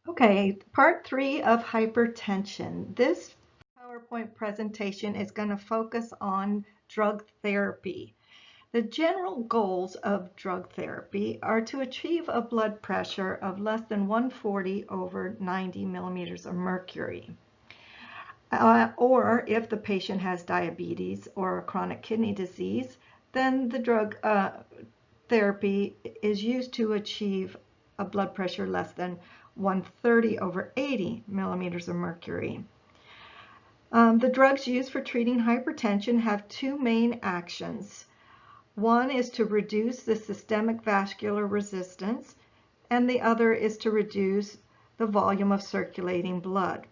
Okay, part 3 of hypertension. This PowerPoint presentation is going to focus on drug therapy. The general goals of drug therapy are to achieve a blood pressure of less than 140 over 90 millimeters of mercury. Or if the patient has diabetes or chronic kidney disease, then the drug therapy is used to achieve a blood pressure less than 130 over 80 millimeters of mercury. The drugs used for treating hypertension have two main actions. One is to reduce the systemic vascular resistance, and the other is to reduce the volume of circulating blood.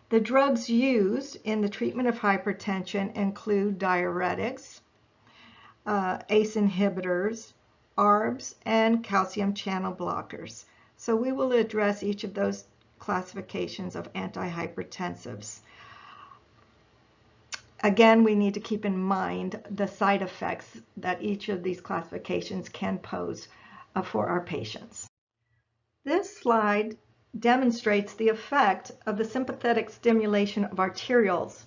The drugs used in the treatment of hypertension include diuretics, ACE inhibitors, ARBs, and calcium channel blockers. So we will address each of those classifications of antihypertensives. Again, we need to keep in mind the side effects that each of these classifications can pose for our patients. This slide demonstrates the effect of the sympathetic stimulation of arterioles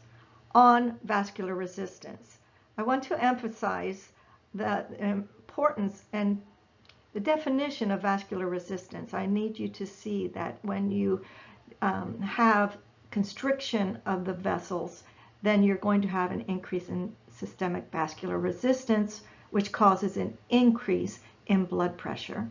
on vascular resistance. I want to emphasize the importance and the definition of vascular resistance. I need you to see that when you have constriction of the vessels, then you're going to have an increase in systemic vascular resistance, which causes an increase in blood pressure.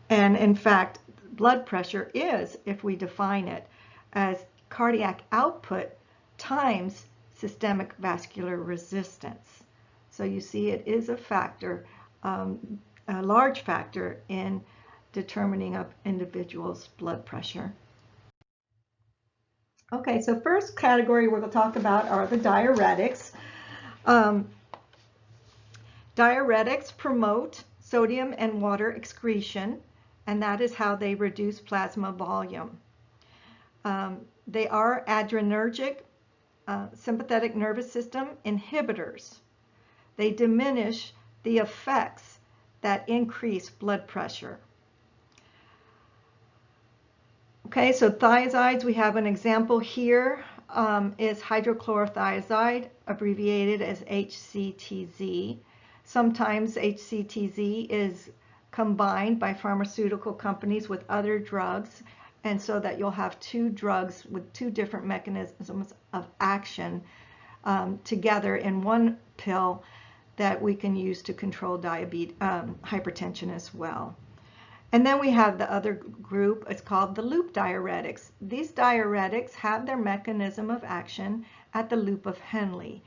And in fact, blood pressure is, if we define it, as cardiac output times systemic vascular resistance. So you see it is a factor, a large factor in determining an individual's blood pressure. Okay, so first category we're going to talk about are the diuretics. Diuretics promote sodium and water excretion, and that is how they reduce plasma volume. They are adrenergic sympathetic nervous system inhibitors. They diminish the effects that increase blood pressure. Okay, so thiazides, we have an example here, is hydrochlorothiazide, abbreviated as HCTZ. Sometimes HCTZ is combined by pharmaceutical companies with other drugs, and so that you'll have two drugs with two different mechanisms of action together in one pill that we can use to control hypertension as well. And then we have the other group, it's called the loop diuretics. These diuretics have their mechanism of action at the loop of Henle.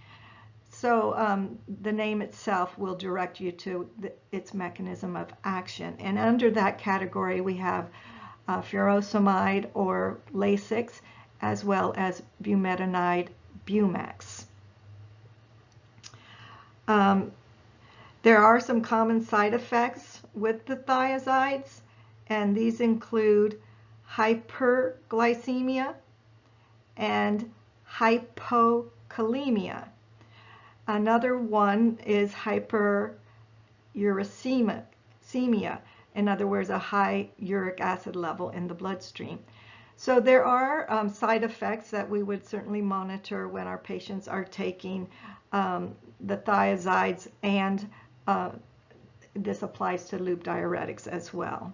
So the name itself will direct you to its mechanism of action. And under that category, we have furosemide or Lasix, as well as bumetanide, Bumax. There are some common side effects with the thiazides, and these include hyperglycemia and hypokalemia. Another one is hyperuricemia, in other words, a high uric acid level in the bloodstream. So there are side effects that we would certainly monitor when our patients are taking the thiazides, and this applies to loop diuretics as well.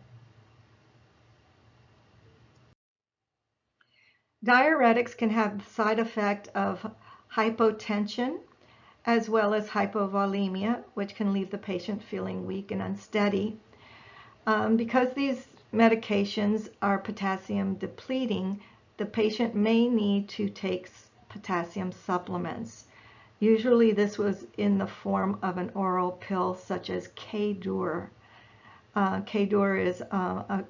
Diuretics can have the side effect of hypotension as well as hypovolemia, which can leave the patient feeling weak and unsteady. Because these medications are potassium depleting, the patient may need to take potassium supplements. Usually this was in the form of an oral pill such as K-Dur. K-Dur is a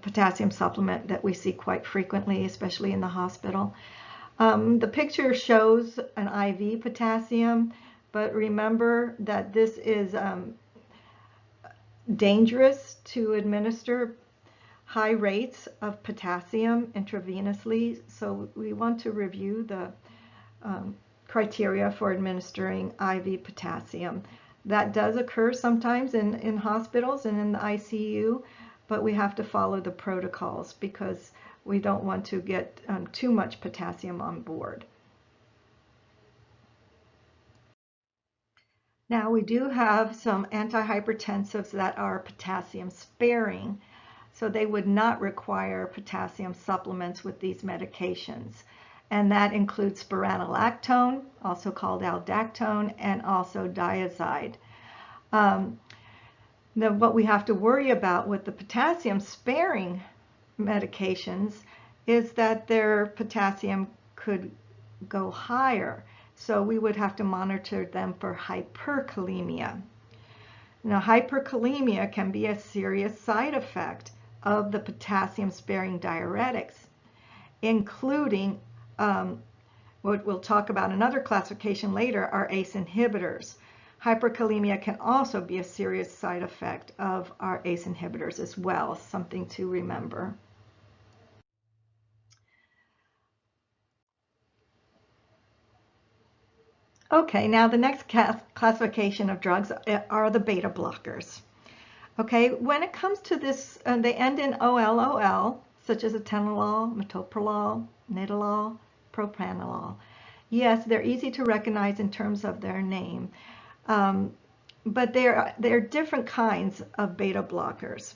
potassium supplement that we see quite frequently, especially in the hospital. The picture shows an IV potassium, but remember that this is dangerous to administer high rates of potassium intravenously, so we want to review the criteria for administering IV potassium. That does occur sometimes in hospitals and in the ICU, but we have to follow the protocols because we don't want to get too much potassium on board. Now we do have some antihypertensives that are potassium sparing, so they would not require potassium supplements with these medications. And that includes spironolactone, also called aldactone, and also diazide. What we have to worry about with the potassium sparing medications is that their potassium could go higher. So we would have to monitor them for hyperkalemia. Now, hyperkalemia can be a serious side effect of the potassium-sparing diuretics, including what we'll talk about another classification later are ACE inhibitors. Hyperkalemia can also be a serious side effect of our ACE inhibitors as well, something to remember. Okay, now the next classification of drugs are the beta blockers. Okay, when it comes to this, they end in OLOL, such as atenolol, metoprolol, nadolol, propranolol. Yes, they're easy to recognize in terms of their name, but there are different kinds of beta blockers.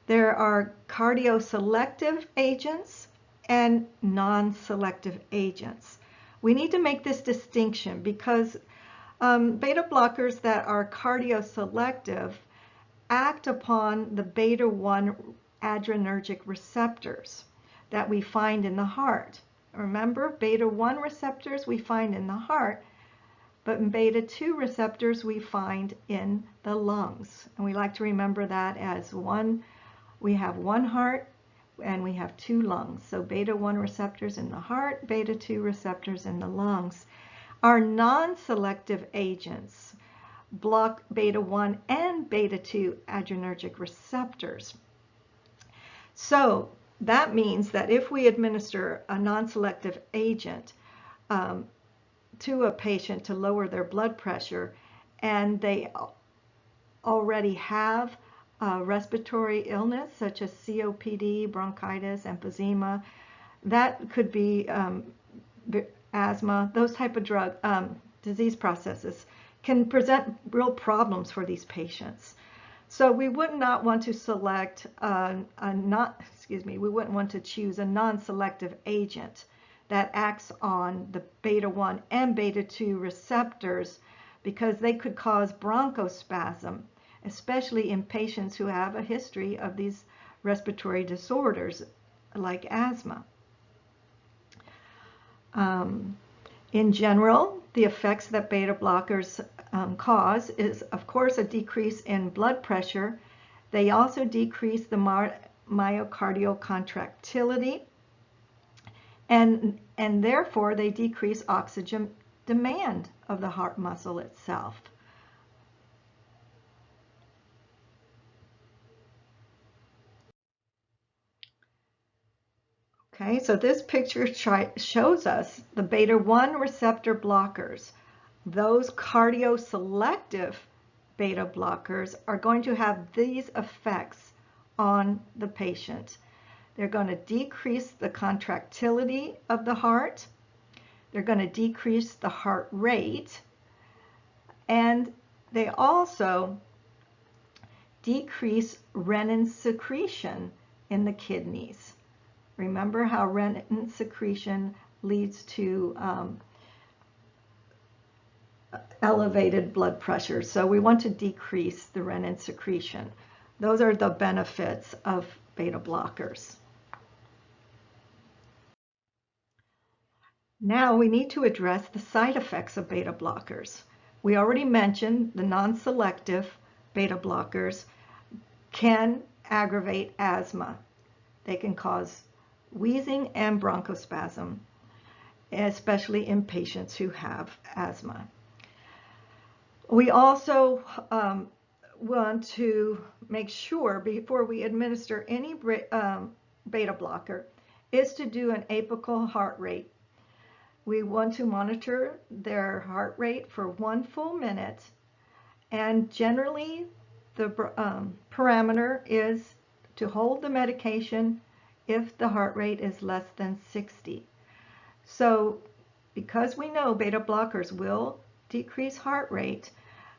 There are cardioselective agents and non-selective agents. We need to make this distinction because beta blockers that are cardioselective act upon the beta-1 adrenergic receptors that we find in the heart. Remember, beta-1 receptors we find in the heart, but beta-2 receptors we find in the lungs. And we like to remember that as we have one heart and we have two lungs. So beta-1 receptors in the heart, beta-2 receptors in the lungs. Our non-selective agents block beta-1 and beta-2 adrenergic receptors. So that means that if we administer a non-selective agent to a patient to lower their blood pressure and they already have respiratory illness such as COPD, bronchitis, emphysema, that could be asthma, those type of disease processes can present real problems for these patients. So we would not want to select we wouldn't want to choose a non-selective agent that acts on the beta-1 and beta-2 receptors because they could cause bronchospasm, especially in patients who have a history of these respiratory disorders like asthma. In general, the effects that beta blockers cause is, of course, a decrease in blood pressure. They also decrease the myocardial contractility, and therefore they decrease oxygen demand of the heart muscle itself. Okay, so this picture shows us the beta-1 receptor blockers. Those cardioselective beta blockers are going to have these effects on the patient. They're going to decrease the contractility of the heart. They're going to decrease the heart rate. And they also decrease renin secretion in the kidneys. Remember how renin secretion leads to elevated blood pressure. So we want to decrease the renin secretion. Those are the benefits of beta blockers. Now we need to address the side effects of beta blockers. We already mentioned the non-selective beta blockers can aggravate asthma. They can cause wheezing and bronchospasm, especially in patients who have asthma. We also want to make sure before we administer any beta blocker is to do an apical heart rate. We want to monitor their heart rate for 1 full minute And generally, the parameter is to hold the medication if the heart rate is less than 60. So because we know beta blockers will decrease heart rate,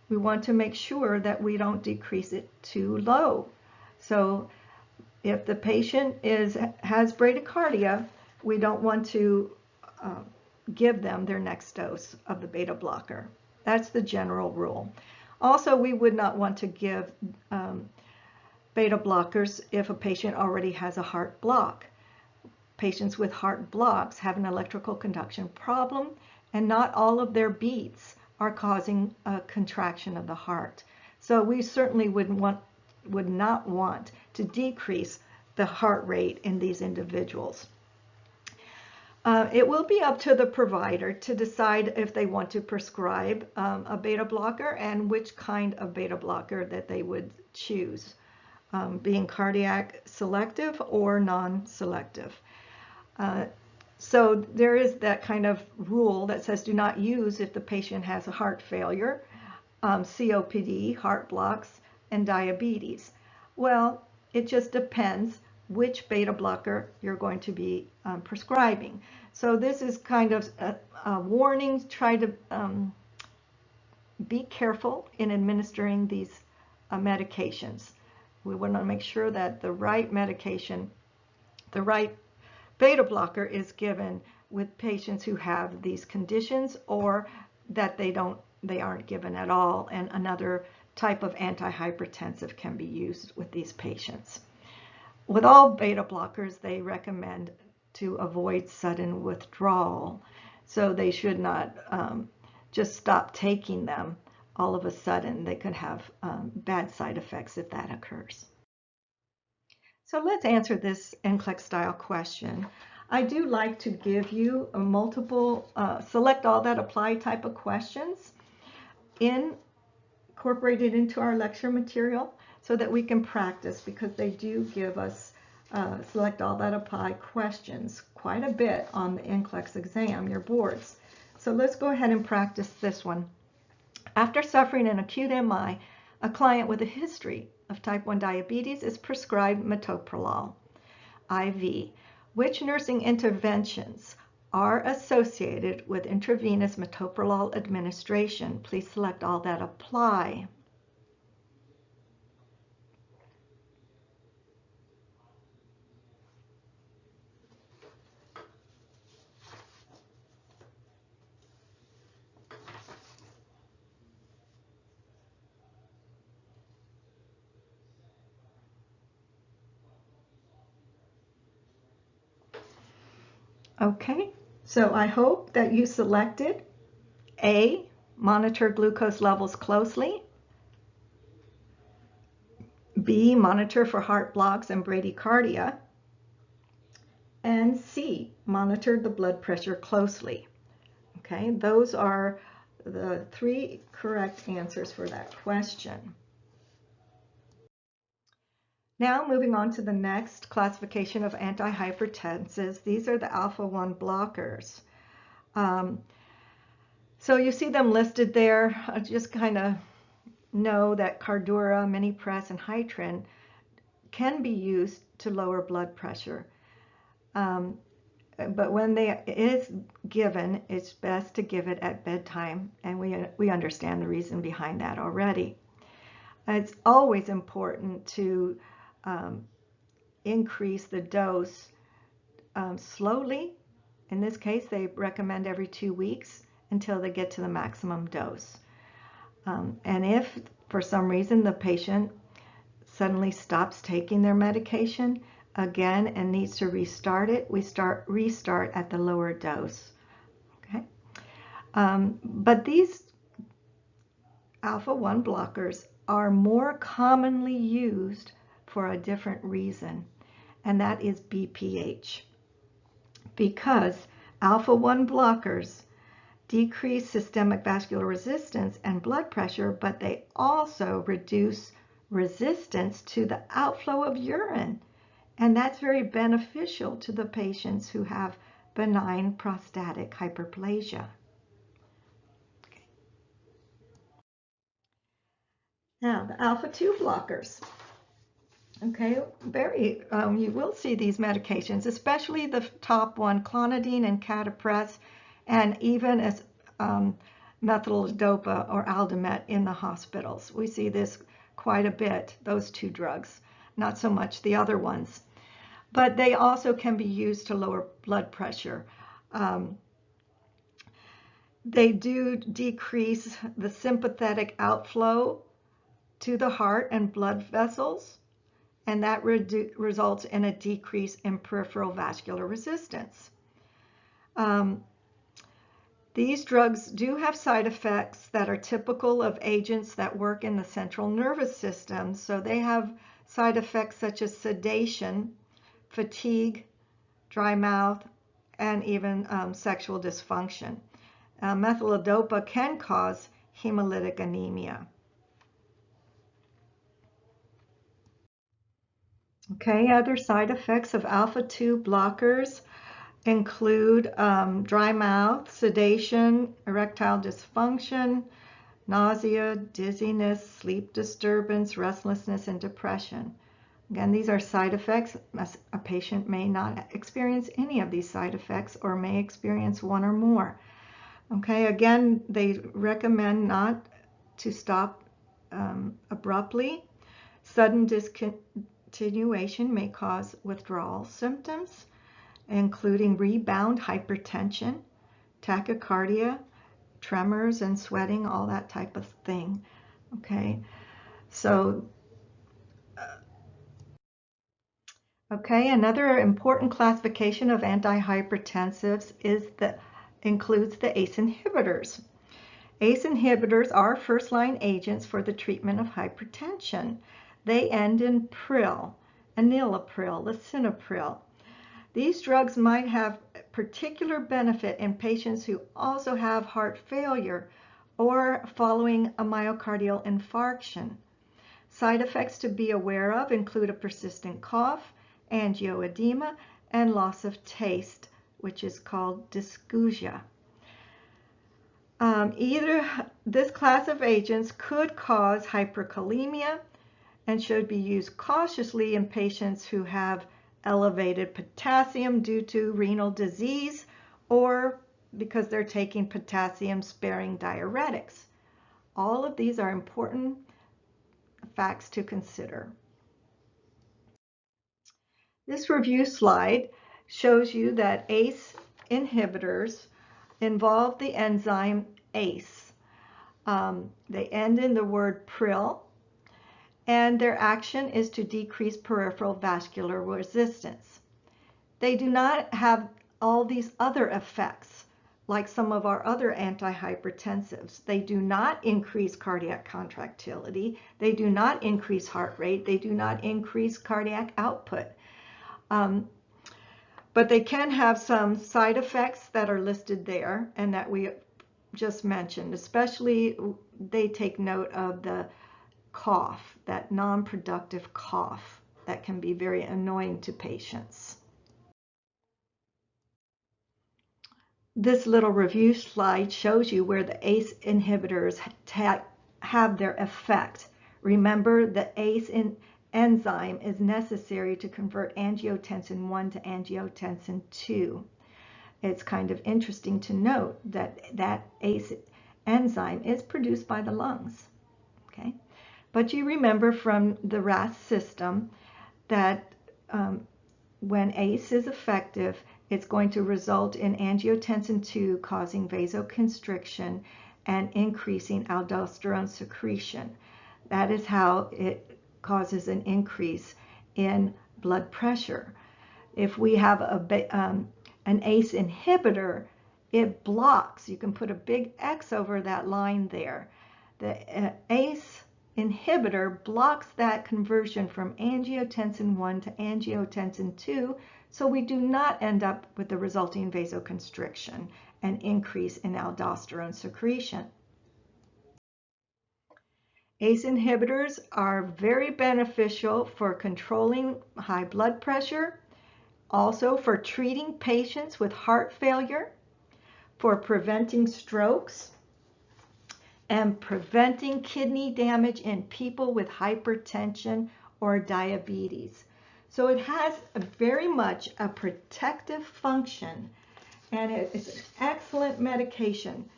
we want to make sure that we don't decrease it too low. So if the patient has bradycardia, we don't want to give them their next dose of the beta blocker. That's the general rule. Also, we would not want to give beta blockers if a patient already has a heart block. Patients with heart blocks have an electrical conduction problem, and not all of their beats are causing a contraction of the heart. So we certainly would not want to decrease the heart rate in these individuals. It will be up to the provider to decide if they want to prescribe a beta blocker and which kind of beta blocker that they would choose, being cardiac selective or non-selective. So there is that kind of rule that says do not use if the patient has a heart failure, COPD, heart blocks, and diabetes. Well, it just depends which beta blocker you're going to be prescribing. So this is kind of a warning. Try to be careful in administering these medications. We want to make sure that the right medication, the right beta blocker is given with patients who have these conditions, or that they aren't given at all, and another type of antihypertensive can be used with these patients. With all beta blockers, they recommend to avoid sudden withdrawal. So they should not just stop taking them all of a sudden. They could have bad side effects if that occurs. So let's answer this NCLEX style question. I do like to give you a multiple, select all that apply type of questions incorporated into our lecture material so that we can practice, because they do give us select all that apply questions quite a bit on the NCLEX exam, your boards. So let's go ahead and practice this one. After suffering an acute MI, a client with a history of type 1 diabetes is prescribed metoprolol IV. Which nursing interventions are associated with intravenous metoprolol administration? Please select all that apply. Okay, so I hope that you selected A, monitor glucose levels closely, B, monitor for heart blocks and bradycardia, and C, monitor the blood pressure closely. Okay, those are the 3 correct answers for that question. Now moving on to the next classification of antihypertensives. These are the alpha-1 blockers. So you see them listed there. Just kind of know that Cardura, Minipress, and Hytrin can be used to lower blood pressure. But when it is given, it's best to give it at bedtime, and we understand the reason behind that already. It's always important to increase the dose slowly. In this case, they recommend every 2 weeks until they get to the maximum dose. And if for some reason the patient suddenly stops taking their medication again and needs to restart it, we restart at the lower dose. Okay, but these alpha-1 blockers are more commonly used for a different reason, and that is BPH. Because alpha-1 blockers decrease systemic vascular resistance and blood pressure, but they also reduce resistance to the outflow of urine. And that's very beneficial to the patients who have benign prostatic hyperplasia. Now, the alpha-2 blockers. Okay, you will see these medications, especially the top one, clonidine and catapres, and even as methyl-dopa or Aldamet in the hospitals. We see this quite a bit, those two drugs, not so much the other ones. But they also can be used to lower blood pressure. They do decrease the sympathetic outflow to the heart and blood vessels, and that results in a decrease in peripheral vascular resistance. These drugs do have side effects that are typical of agents that work in the central nervous system. So they have side effects such as sedation, fatigue, dry mouth, and even sexual dysfunction. Methyl-dopa can cause hemolytic anemia. Okay, other side effects of alpha-2 blockers include dry mouth, sedation, erectile dysfunction, nausea, dizziness, sleep disturbance, restlessness, and depression. Again, these are side effects. A patient may not experience any of these side effects or may experience one or more. Okay, again, they recommend not to stop abruptly. Sudden discontinuation may cause withdrawal symptoms, including rebound hypertension, tachycardia, tremors and sweating, all that type of thing. Okay, so another important classification of antihypertensives includes the ACE inhibitors. ACE inhibitors are first-line agents for the treatment of hypertension. They end in pril, enalapril, lisinopril. These drugs might have particular benefit in patients who also have heart failure or following a myocardial infarction. Side effects to be aware of include a persistent cough, angioedema, and loss of taste, which is called dysgeusia. This class of agents could cause hyperkalemia and should be used cautiously in patients who have elevated potassium due to renal disease or because they're taking potassium-sparing diuretics. All of these are important facts to consider. This review slide shows you that ACE inhibitors involve the enzyme ACE. They end in the word pril, and their action is to decrease peripheral vascular resistance. They do not have all these other effects like some of our other antihypertensives. They do not increase cardiac contractility. They do not increase heart rate. They do not increase cardiac output. But they can have some side effects that are listed there and that we just mentioned. Especially they take note of the cough, that non-productive cough that can be very annoying to patients. This little review slide shows you where the ACE inhibitors have their effect. Remember, the ACE enzyme is necessary to convert angiotensin 1 to angiotensin 2. It's kind of interesting to note that that ACE enzyme is produced by the lungs. Okay, but you remember from the RAS system that when ACE is effective, it's going to result in angiotensin 2 causing vasoconstriction and increasing aldosterone secretion. That is how it causes an increase in blood pressure. If we have an ACE inhibitor, it blocks. You can put a big X over that line there. The ACE inhibitor blocks that conversion from angiotensin 1 to angiotensin 2, so we do not end up with the resulting vasoconstriction and increase in aldosterone secretion. ACE inhibitors are very beneficial for controlling high blood pressure, also for treating patients with heart failure, for preventing strokes, and preventing kidney damage in people with hypertension or diabetes. So it has very much a protective function, and it's an excellent medication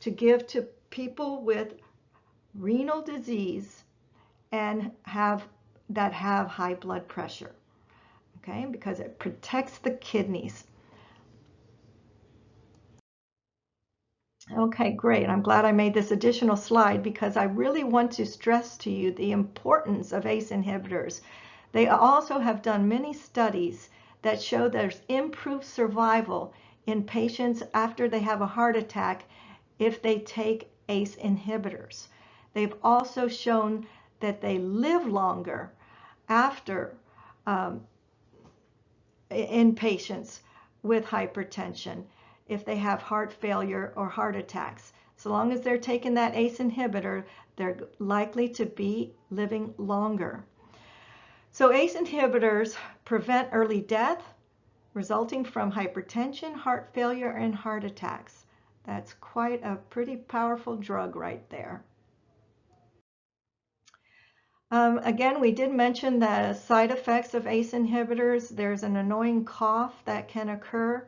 to give to people with renal disease and that have high blood pressure, okay, because it protects the kidneys. Okay, great. I'm glad I made this additional slide because I really want to stress to you the importance of ACE inhibitors. They also have done many studies that show there's improved survival in patients after they have a heart attack if they take ACE inhibitors. They've also shown that they live longer after in patients with hypertension if they have heart failure or heart attacks. So long as they're taking that ACE inhibitor, they're likely to be living longer. So ACE inhibitors prevent early death resulting from hypertension, heart failure, and heart attacks. That's quite a pretty powerful drug right there. Again, we did mention the side effects of ACE inhibitors. There's an annoying cough that can occur.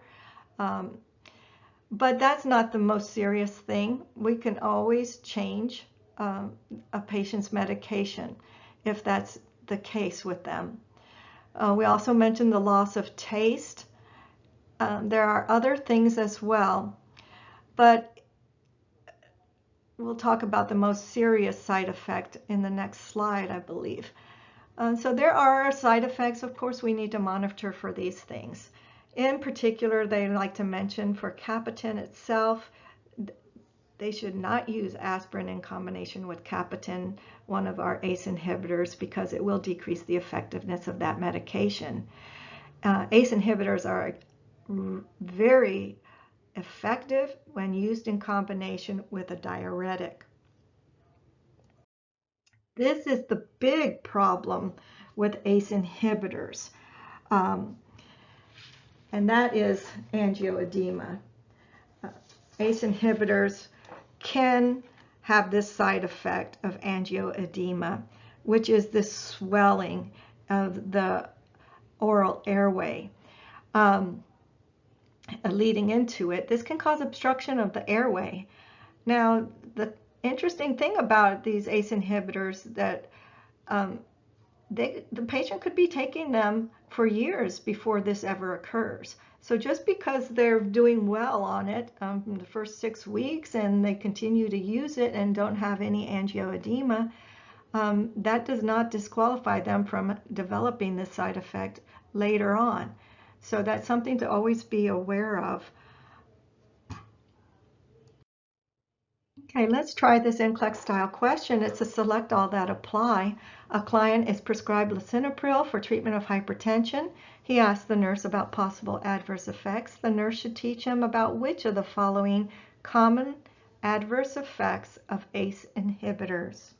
But that's not the most serious thing. We can always change a patient's medication if that's the case with them. We also mentioned the loss of taste. There are other things as well, but we'll talk about the most serious side effect in the next slide, I believe. So there are side effects. Of course, we need to monitor for these things. In particular, they like to mention for Capitan itself, they should not use aspirin in combination with Capitan, one of our ACE inhibitors, because it will decrease the effectiveness of that medication. ACE inhibitors are very effective when used in combination with a diuretic. This is the big problem with ACE inhibitors. And that is angioedema. ACE inhibitors can have this side effect of angioedema, which is this swelling of the oral airway. Leading into it, this can cause obstruction of the airway. Now, the interesting thing about these ACE inhibitors that the patient could be taking them for years before this ever occurs. So just because they're doing well on it in the first 6 weeks and they continue to use it and don't have any angioedema, that does not disqualify them from developing this side effect later on. So that's something to always be aware of. Okay, let's try this NCLEX style question. It's a select all that apply. A client is prescribed lisinopril for treatment of hypertension. He asks the nurse about possible adverse effects. The nurse should teach him about which of the following common adverse effects of ACE inhibitors.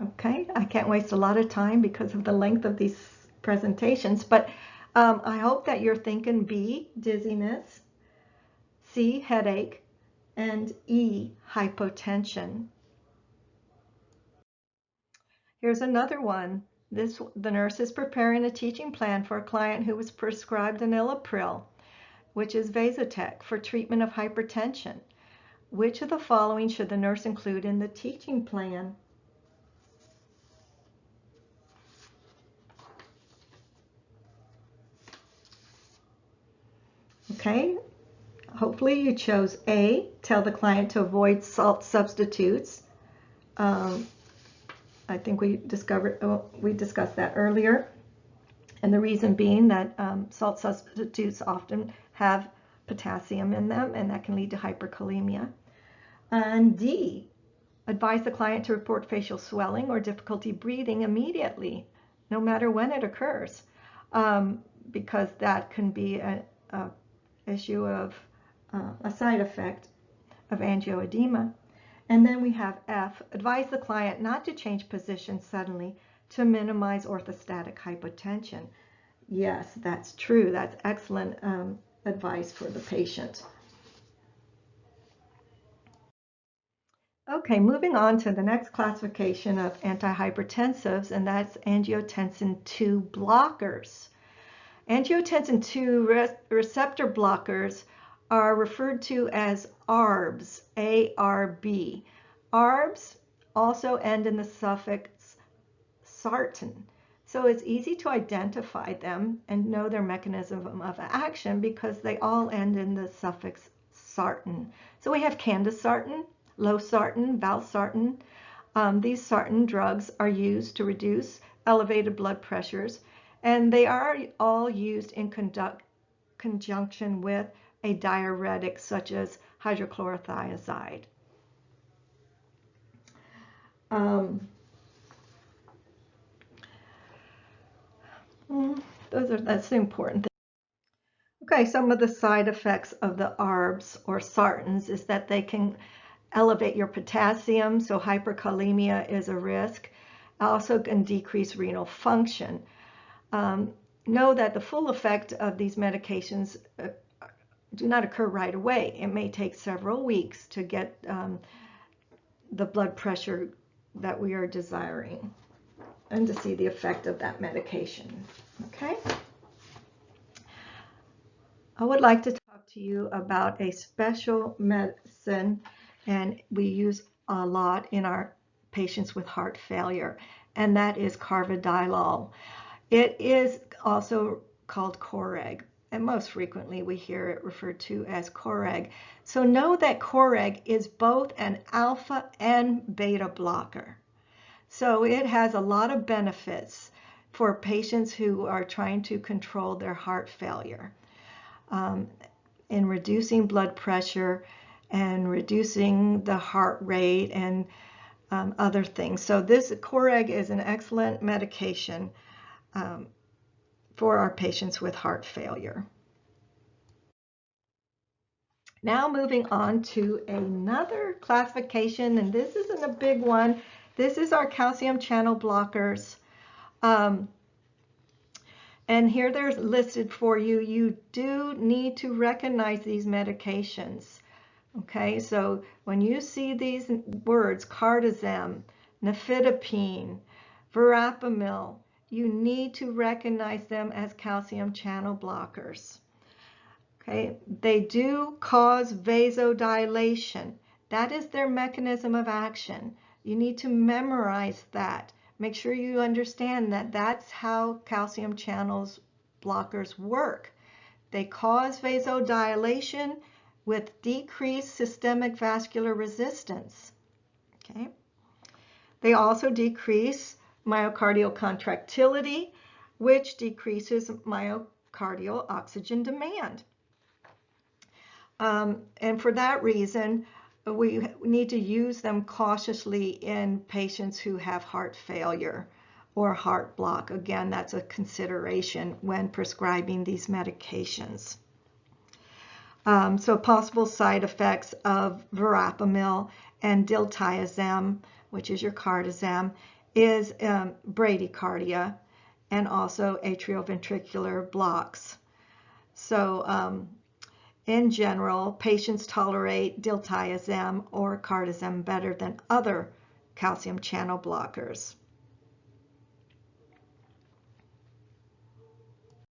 Okay, I can't waste a lot of time because of the length of these presentations, but I hope that you're thinking B, dizziness, C, headache, and E, hypotension. Here's another one. The nurse is preparing a teaching plan for a client who was prescribed enalapril, which is Vasotec, for treatment of hypertension. Which of the following should the nurse include in the teaching plan? Okay, hopefully you chose A, tell the client to avoid salt substitutes. I think we discussed that earlier. And the reason being that salt substitutes often have potassium in them, and that can lead to hyperkalemia. And D, advise the client to report facial swelling or difficulty breathing immediately, no matter when it occurs, because that can be an issue of a side effect of angioedema. And then we have F, advise the client not to change position suddenly to minimize orthostatic hypotension. Yes, that's true. That's excellent advice for the patient. Okay, moving on to the next classification of antihypertensives, and that's angiotensin II blockers. Angiotensin II receptor blockers are referred to as ARBs, A-R-B. ARBs also end in the suffix sartan. So it's easy to identify them and know their mechanism of action because they all end in the suffix sartan. So we have candesartan, losartan, valsartan. These sartan drugs are used to reduce elevated blood pressures, and they are all used in conjunction with a diuretic such as hydrochlorothiazide. That's the important thing. Okay, some of the side effects of the ARBs or sartans is that they can elevate your potassium, so hyperkalemia is a risk. Also can decrease renal function. Know that the full effect of these medications do not occur right away. It may take several weeks to get the blood pressure that we are desiring and to see the effect of that medication. Okay? I would like to talk to you about a special medicine, and we use a lot in our patients with heart failure, and that is carvedilol. It is also called Coreg, and most frequently we hear it referred to as Coreg. So know that Coreg is both an alpha and beta blocker. So it has a lot of benefits for patients who are trying to control their heart failure. In reducing blood pressure and reducing the heart rate and other things. So this Coreg is an excellent medication for our patients with heart failure. Now moving on to another classification, and this isn't a big one. This is our calcium channel blockers. And here they're listed for you. You do need to recognize these medications. Okay, so when you see these words, cardizem, nifedipine, verapamil, you need to recognize them as calcium channel blockers. Okay, they do cause vasodilation. That is their mechanism of action. You need to memorize that. Make sure you understand that that's how calcium channels blockers work. They cause vasodilation with decreased systemic vascular resistance. Okay. They also decrease myocardial contractility, which decreases myocardial oxygen demand. And for that reason, we need to use them cautiously in patients who have heart failure or heart block. Again, that's a consideration when prescribing these medications. So possible side effects of verapamil and diltiazem, which is your cardizem, is bradycardia and also atrioventricular blocks. So in general, patients tolerate diltiazem or cardizem better than other calcium channel blockers.